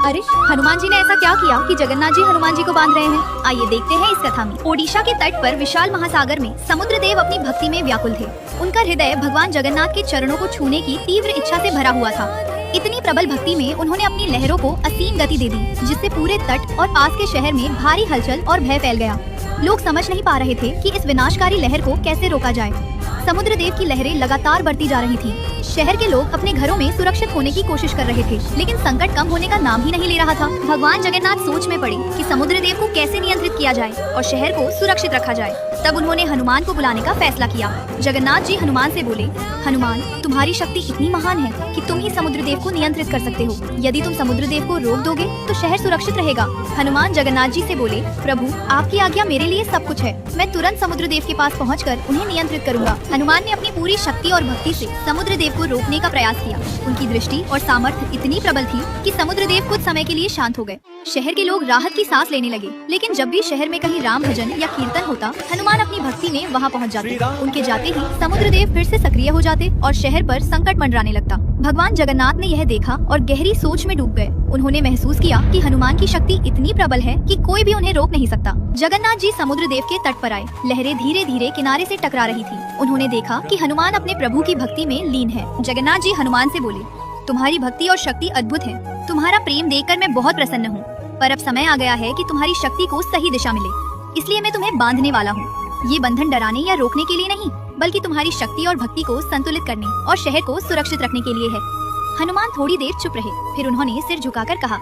अरे हनुमान जी ने ऐसा क्या किया कि जगन्नाथ जी हनुमान जी को बांध रहे हैं? आइए देखते हैं इस कथा में। ओडिशा के तट पर विशाल महासागर में समुद्र देव अपनी भक्ति में व्याकुल थे। उनका हृदय भगवान जगन्नाथ के चरणों को छूने की तीव्र इच्छा से भरा हुआ था। इतनी प्रबल भक्ति में उन्होंने अपनी लहरों को असीम गति दे दी, जिससे पूरे तट और पास के शहर में भारी हलचल और भय फैल गया। लोग समझ नहीं पा रहे थे कि इस विनाशकारी लहर को कैसे रोका जाए। समुद्र देव की लहरें लगातार बढ़ती जा रही थी। शहर के लोग अपने घरों में सुरक्षित होने की कोशिश कर रहे थे, लेकिन संकट कम होने का नाम ही नहीं ले रहा था। भगवान जगन्नाथ सोच में पड़े कि समुद्र देव को कैसे नियंत्रित किया जाए और शहर को सुरक्षित रखा जाए। तब उन्होंने हनुमान को बुलाने का फैसला किया। जगन्नाथ जी हनुमान से बोले, हनुमान, तुम्हारी शक्ति इतनी महान है कि तुम ही समुद्र देव को नियंत्रित कर सकते हो। यदि तुम समुद्र देव को रोक दोगे तो शहर सुरक्षित रहेगा। हनुमान जगन्नाथ जी से बोले, प्रभु, आपकी आज्ञा मेरे लिए सब कुछ है। मैं तुरंत समुद्र देव के पास पहुंचकर उन्हें नियंत्रित करूंगा। हनुमान ने अपनी पूरी शक्ति और भक्ति से समुद्र देव को रोकने का प्रयास किया। उनकी दृष्टि और सामर्थ्य इतनी प्रबल थी कि समुद्र देव कुछ समय के लिए शांत हो गए। शहर के लोग राहत की सांस लेने लगे, लेकिन जब भी शहर में कहीं राम भजन या कीर्तन होता, हनुमान अपनी भक्ति में वहां पहुंच जाते। उनके जाते ही समुद्र देव फिर से सक्रिय हो जाते और शहर पर संकट मंडराने लगता। भगवान जगन्नाथ ने यह देखा और गहरी सोच में डूब गए। उन्होंने महसूस किया कि हनुमान की शक्ति इतनी प्रबल है कि कोई भी उन्हें रोक नहीं सकता। जगन्नाथ जी समुद्र देव के तट पर आए। लहरें धीरे धीरे किनारे से टकरा रही थी। उन्होंने देखा कि हनुमान अपने प्रभु की भक्ति में लीन है। जगन्नाथ जी हनुमान से बोले, तुम्हारी भक्ति और शक्ति अद्भुत है। तुम्हारा प्रेम देखकर मैं बहुत प्रसन्न हूँ, पर अब समय आ गया है कि तुम्हारी शक्ति को सही दिशा मिले। इसलिए मैं तुम्हें बांधने वाला हूँ। ये बंधन डराने या रोकने के लिए नहीं, बल्कि तुम्हारी शक्ति और भक्ति को संतुलित करने और शहर को सुरक्षित रखने के लिए है। हनुमान थोड़ी देर चुप रहे, फिर उन्होंने सिर झुकाकर कहा।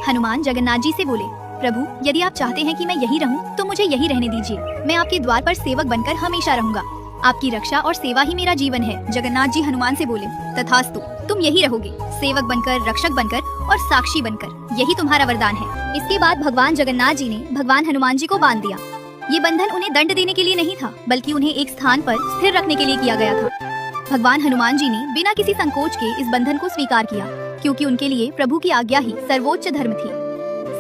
हनुमान जगन्नाथ जी से बोले, प्रभु, यदि आप चाहते हैं कि मैं यही रहूं, तो मुझे यही रहने दीजिए। मैं आपके द्वार पर सेवक बनकर हमेशा रहूंगा। आपकी रक्षा और सेवा ही मेरा जीवन है। जगन्नाथ जी हनुमान से बोले, तथास्तु, तुम यही रहोगे, सेवक बनकर, रक्षक बनकर और साक्षी बनकर। यही तुम्हारा वरदान है। इसके बाद भगवान जगन्नाथ जी ने भगवान हनुमान जी को बांध दिया। ये बंधन उन्हें दंड देने के लिए नहीं था, बल्कि उन्हें एक स्थान पर स्थिर रखने के लिए किया गया था। भगवान हनुमान जी ने बिना किसी संकोच के इस बंधन को स्वीकार किया, क्योंकि उनके लिए प्रभु की आज्ञा ही सर्वोच्च धर्म थी।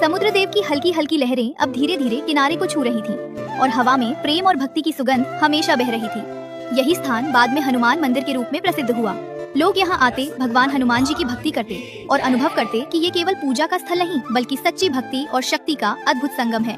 समुद्र देव की हल्की हल्की लहरें अब धीरे धीरे किनारे को छू रही थीं, और हवा में प्रेम और भक्ति की सुगंध हमेशा बह रही थी। यही स्थान बाद में हनुमान मंदिर के रूप में प्रसिद्ध हुआ। लोग यहाँ आते, भगवान हनुमान जी की भक्ति करते और अनुभव करते कि ये केवल पूजा का स्थल नहीं, बल्कि सच्ची भक्ति और शक्ति का अद्भुत संगम है।